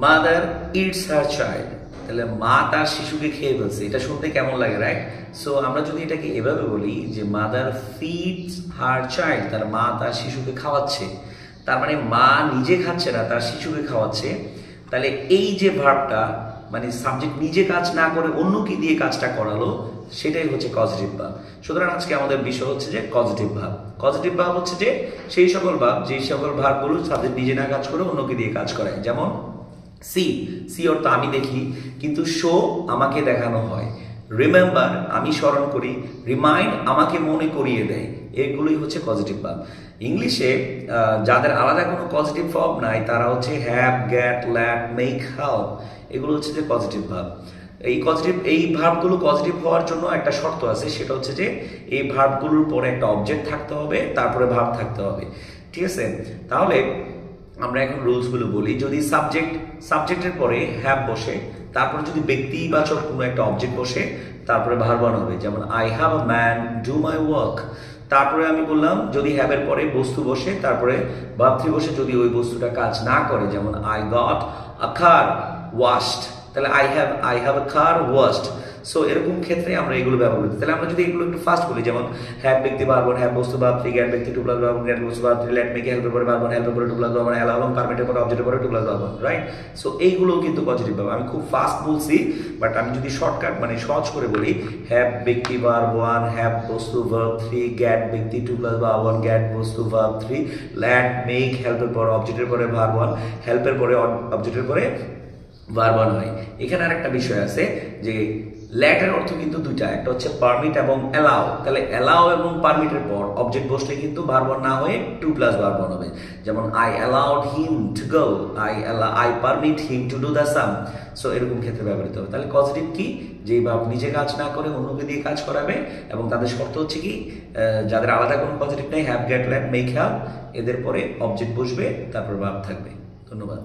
Mother it's her child, তাহলে মা তার শিশুকে খেয়ে ফেলছে। এটা শুনতে কেমন লাগে, রাইট? সো আমরা যদি এটাকে এভাবে বলি যে মাদার ফিডস হার চাইল্ড, তার মা তার শিশুকে খাওয়াচ্ছে, তার মানে মা নিজে খাচ্ছে না, তার শিশুকে খাওয়াচ্ছে। তাহলে এই যে ভার্বটা, মানে সাবজেক্ট নিজে কাজ না করে অন্য কি দিয়ে কাজটা করালো, সেটাই হচ্ছে কজেটিভ ভার্ব। সুতরাং আজকে আমাদের বিষয় হচ্ছে যে পজিটিভ ভার্ব। পজিটিভ ভার্ব হচ্ছে যে সেই সকল ভার্ব, যে সকল ভার্বগুলো সাবজেক্ট নিজে না কাজ করে অন্যকে দিয়ে কাজ করায়। যেমন সি, সি অর্থ আমি দেখি, কিন্তু শো আমাকে দেখানো হয়। রিমেম্বার আমি স্মরণ করি, রিমাইন্ড আমাকে মনে করিয়ে দেয়। এগুলোই হচ্ছে পজিটিভ ভার্ব। ইংলিশে যাদের আলাদা কোনো পজিটিভ ভার্ব নাই, তারা হচ্ছে have, get, let, make, help, এগুলো হচ্ছে যে পজিটিভ ভার্ব। এই ভার্বগুলো পজিটিভ হওয়ার জন্য একটা শর্ত আছে, সেটা হচ্ছে যে এই ভার্বগুলোর পরে একটা অবজেক্ট থাকতে হবে, তারপরে ভার্ব থাকতে হবে। ঠিক আছে? তাহলে আমরা এখন রুলসগুলো বলি। যদি সাবজেক্টের পরে হ্যাভ বসে, তারপরে যদি ব্যক্তিবাচক কোনো একটা অবজেক্ট বসে, তারপরে ভার্ব হবে। যেমন I have a man do my work. তারপরে আমি বললাম যদি হ্যাভের পরে বস্তু বসে, তারপরে ভার্ব 3 বসে, যদি ওই বস্তুটা কাজ না করে, যেমন I got a car washed, তাহলে I have a car washed. So এরকম ক্ষেত্রে আমরা এগুলো ব্যবহার করি। তাহলে আমরা যদি এগুলো একটু ফাস্ট বলি, যেমন হ্যাভ ব্যক্তি ভার্ব 1, হ্যাভ বস্তু ভার্ব 3, গেট ব্যক্তি 2 প্লাস ভার্ব 1, গেট বস্তু ভার্ব 3, লেট মেক হেল্পের পরে ভার্ব 1, হেল্পের পরে 2 প্লাস ভার্ব 1, অ্যালাউ এবং পারমিটের পরে অবজেক্টের পরে 2 প্লাস ভার্ব 1, রাইট? সো এইগুলোও কিন্তু পজিটিভ ভার্ব। আমি খুব ফাস্ট বলছি, বাট আমি যদি শর্টকাট মানে সহজ করে বলি, হ্যাভ ব্যক্তি ভার্ব 1, হ্যাভ বস্তু ভার্ব 3, গেট ব্যক্তি 2 প্লাস ভার্ব 1, গেট বস্তু ভার্ব 3, লেট মেক হেল্পের পরে অবজেক্টের পরে ভার্ব 1, হেল্পের পরে অবজেক্টের পরে ভার্ব 1 হয়। এখানে আরেকটা বিষয় আছে যে ল্যাটের অর্থ কিন্তু দুইটা, একটা হচ্ছে পারমিট এবং অ্যালাউ। তাহলে অ্যালাউ এবং পারমিটের পর অবজেক্ট বসলে কিন্তু ভার্ব 1 না হয়ে 2 প্লাস ভার্ব 1 হবে। যেমন I allowed him to go, I permit him to do the some. So এরকম ক্ষেত্রে ব্যবহৃত হবে। তাহলে পজিটিভ কি, যে ভার্ব নিজে কাজ না করে অন্যকে দিয়ে কাজ করাবে, এবং তাদের শর্ত হচ্ছে কি, যাদের আলাদা কোনো পজিটিভ নেই, have, get, let, make, help, এদের পরে অবজেক্ট বসবে, তারপর ভার্ব থাকবে। ধন্যবাদ।